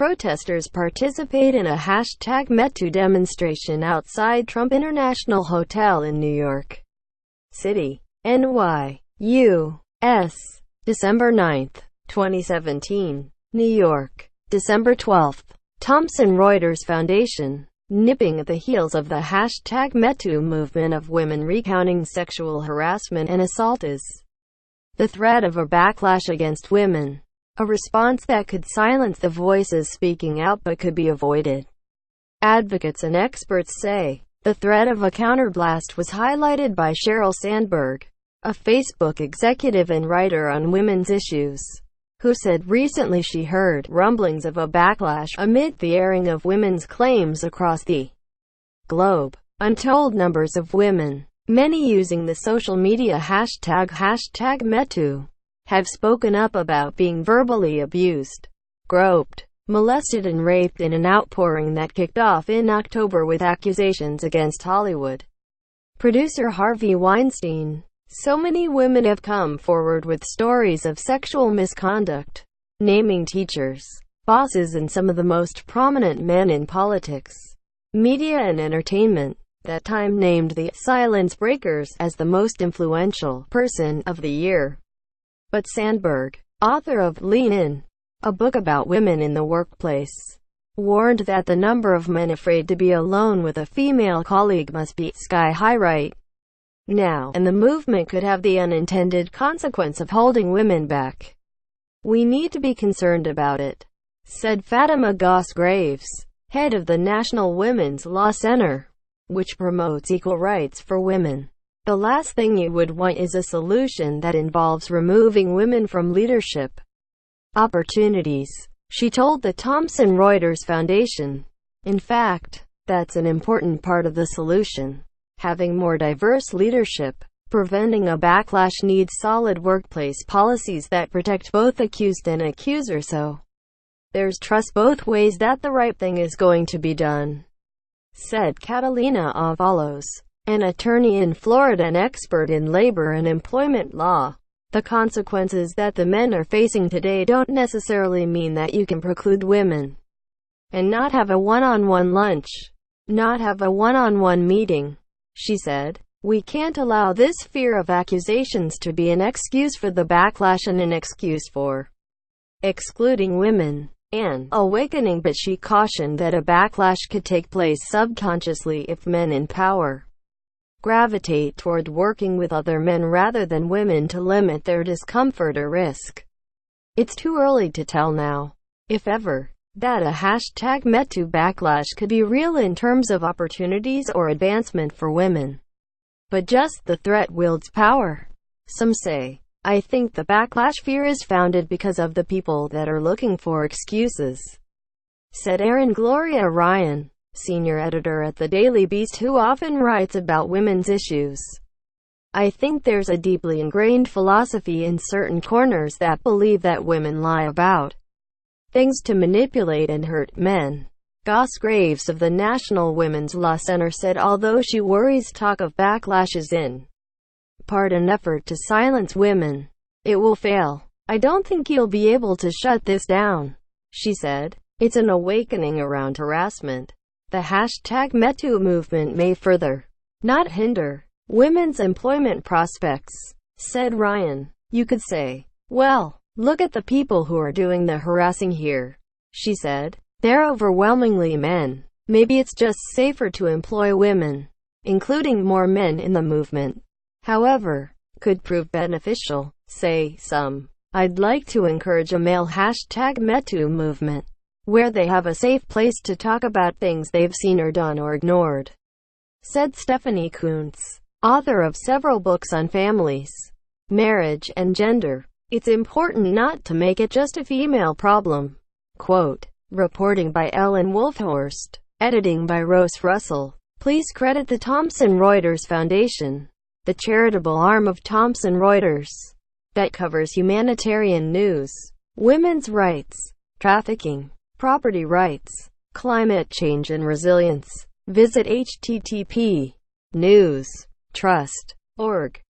protesters participate in a #Metoo demonstration outside Trump International Hotel in New York City, NY, US. December 9, 2017. New York. December 12. Thomson Reuters Foundation. Nipping at the heels of the #Metoo movement of women recounting sexual harassment and assault is the threat of a backlash against women. A response that could silence the voices speaking out but could be avoided. Advocates and experts say the threat of a counterblast was highlighted by Sheryl Sandberg, a Facebook executive and writer on women's issues, who said recently she heard rumblings of a backlash amid the airing of women's claims across the globe. Untold numbers of women, many using the social media #Metoo, have spoken up about being verbally abused, groped, molested and raped in an outpouring that kicked off in October with accusations against Hollywood producer Harvey Weinstein. So many women have come forward with stories of sexual misconduct, naming teachers, bosses and some of the most prominent men in politics, media and entertainment. That Time named the Silence Breakers as the most influential person of the year. But Sandberg, author of Lean In, a book about women in the workplace, warned that the number of men afraid to be alone with a female colleague must be sky-high right now, and the movement could have the unintended consequence of holding women back. "We need to be concerned about it," said Fatima Goss-Graves, head of the National Women's Law Center, which promotes equal rights for women. "The last thing you would want is a solution that involves removing women from leadership opportunities," she told the Thomson Reuters Foundation. "In fact, that's an important part of the solution. Having more diverse leadership. Preventing a backlash needs solid workplace policies that protect both accused and accuser so there's trust both ways that the right thing is going to be done," said Catalina Avalos, an attorney in Florida and expert in labor and employment law. "The consequences that the men are facing today don't necessarily mean that you can preclude women and not have a one-on-one lunch, not have a one-on-one meeting," she said. "We can't allow this fear of accusations to be an excuse for the backlash and an excuse for excluding women." An awakening, but she cautioned that a backlash could take place subconsciously if men in power gravitate toward working with other men rather than women to limit their discomfort or risk. "It's too early to tell now, if ever, that a #Metoo backlash could be real in terms of opportunities or advancement for women. But just the threat wields power," some say. "I think the backlash fear is founded because of the people that are looking for excuses," said Erin Gloria Ryan, senior editor at the Daily Beast who often writes about women's issues. "I think there's a deeply ingrained philosophy in certain corners that believe that women lie about things to manipulate and hurt men." Goss-Graves of the National Women's Law Center said although she worries talk of backlash is in part an effort to silence women, it will fail. "I don't think you'll be able to shut this down," she said. "It's an awakening around harassment. The #Metoo movement may further, not hinder, women's employment prospects," said Ryan. "You could say, well, look at the people who are doing the harassing here," she said. "They're overwhelmingly men. Maybe it's just safer to employ women, including more men in the movement. However, could prove beneficial, say some. I'd like to encourage a male #Metoo movement, where they have a safe place to talk about things they've seen or done or ignored," said Stephanie Kuntz, author of several books on families, marriage, and gender. "It's important not to make it just a female problem." Quote, reporting by Ellen Wolfhorst, editing by Rose Russell. Please credit the Thomson Reuters Foundation, the charitable arm of Thomson Reuters, that covers humanitarian news, women's rights, trafficking, property rights, climate change and resilience. Visit http://news.trust.org.